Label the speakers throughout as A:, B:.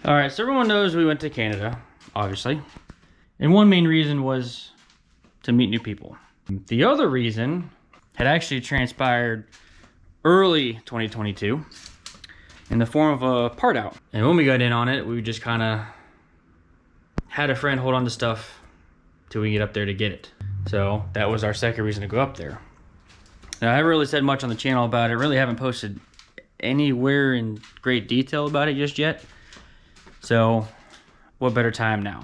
A: All right, so everyone knows we went to Canada, obviously. And one main reason was to meet new people. The other reason had actually transpired early 2022 in the form of a part out. And when we got in on it, we just kind of had a friend hold on to stuff till we get up there to get it. So that was our second reason to go up there. Now, I haven't really said much on the channel about it. Really haven't posted anywhere in great detail about it just yet. So what better time now?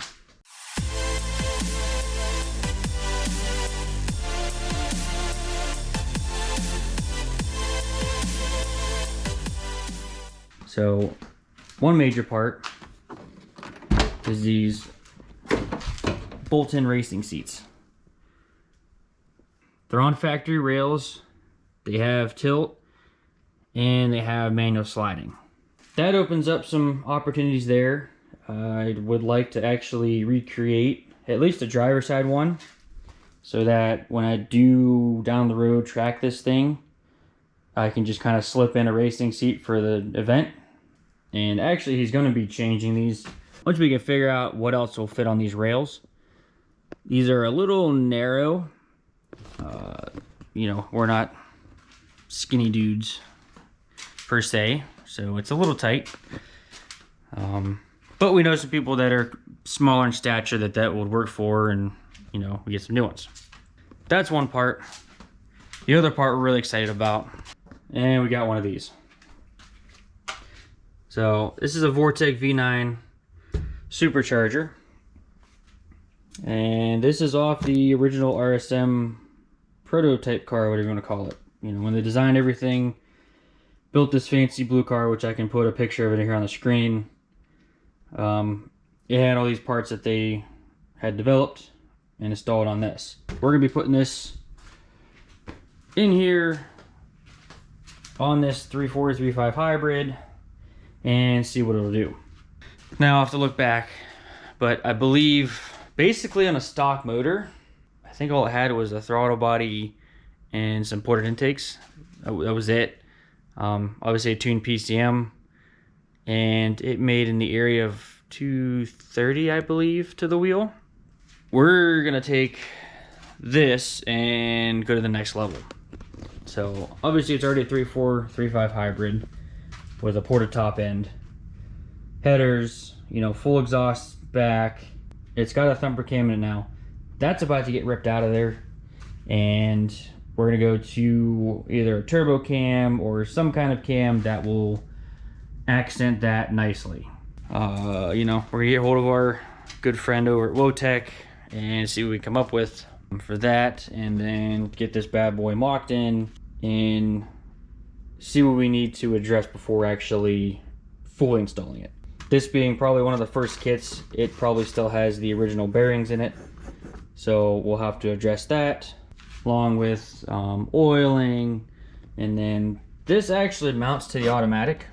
A: So one major part is these bolt-in racing seats. They're on factory rails, they have tilt, and they have manual sliding. That opens up some opportunities there. I would like to actually recreate at least a driver's side one, so that when I do down the road track this thing, I can just kind of slip in a racing seat for the event. And actually he's going to be changing these once we can figure out what else will fit on these rails. These are a little narrow. You know, we're not skinny dudes per se, so it's a little tight. But we know some people that are smaller in stature that would work for, and you know, we get some new ones. That's one part. The other part we're really excited about, and we got one of these. So this is a Vortec V9 supercharger, and this is off the original RSM prototype car, whatever you want to call it. You know, when they designed everything, built this fancy blue car, which I can put a picture of it here on the screen. It had all these parts that they had developed and installed on this. We're gonna be putting this in here on this 3.4-3.5 hybrid and see what it'll do. Now I'll have to look back, but I believe basically on a stock motor, I think all it had was a throttle body and some ported intakes. That was it. Obviously a tuned PCM, and it made in the area of 230, I believe, to the wheel. We're gonna take this and go to the next level. So obviously it's already a 3.4-3.5 hybrid with a ported top end, headers, you know, full exhaust back. It's got a thumper cam in it now. That's about to get ripped out of there, and we're gonna go to either a turbo cam or some kind of cam that will accent that nicely. You know, we're gonna get hold of our good friend over at Wotec and see what we come up with for that, and then get this bad boy mocked in and see what we need to address before actually fully installing it. This being probably one of the first kits, it probably still has the original bearings in it, so we'll have to address that along with oiling. And then this actually mounts to the automatic.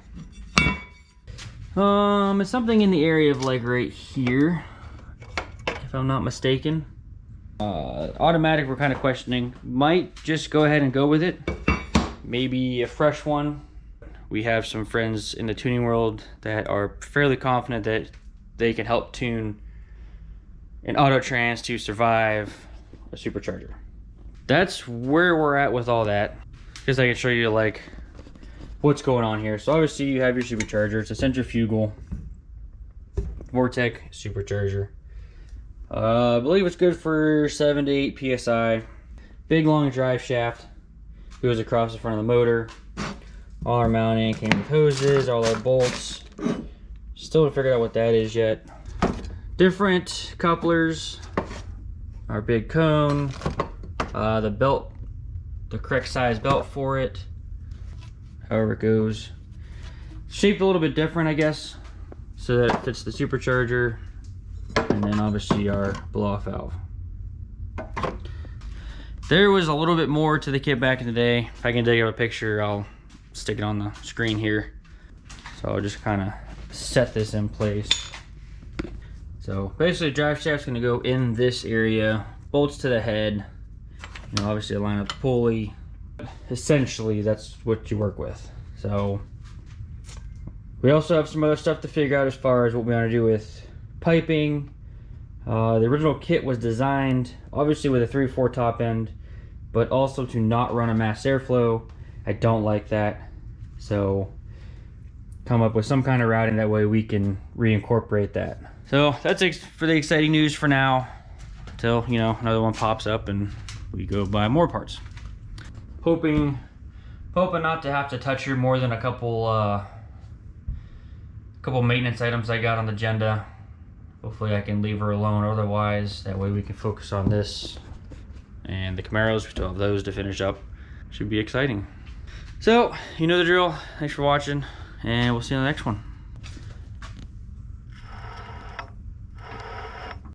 A: It's something in the area of like right here, if I'm not mistaken. Automatic, we're kind of questioning. Might just go ahead and go with it. Maybe a fresh one. We have some friends in the tuning world that are fairly confident that they can help tune an Autotrans to survive a supercharger. That's where we're at with all that, because I can show you like what's going on here. So obviously you have your supercharger. It's a centrifugal Vortec supercharger. I believe it's good for 7 to 8 psi. Big long drive shaft goes across the front of the motor. All our mounting came with hoses, all our bolts. Still to figure out what that is yet. Different couplers, our big cone, the belt, the correct size belt for it, however it goes. Shaped a little bit different, I guess, so that it fits the supercharger, and then obviously our blow-off valve. There was a little bit more to the kit back in the day. If I can dig up a picture, I'll stick it on the screen here. So I'll just kind of set this in place. So basically, drive shaft's gonna go in this area, bolts to the head. You know, obviously line up the pulley. Essentially, that's what you work with. So We also have some other stuff to figure out as far as what we want to do with piping. The original kit was designed obviously with a 3/4 top end, but also to not run a mass airflow. I don't like that, so come up with some kind of routing, that way we can reincorporate that. So that's it for the exciting news for now, until, you know, another one pops up and we go buy more parts. Hoping not to have to touch her more than a couple maintenance items I got on the agenda. Hopefully I can leave her alone otherwise, that way we can focus on this and the Camaros. We still have those to finish up. Should be exciting. So, you know the drill. Thanks for watching, and we'll see you in the next one.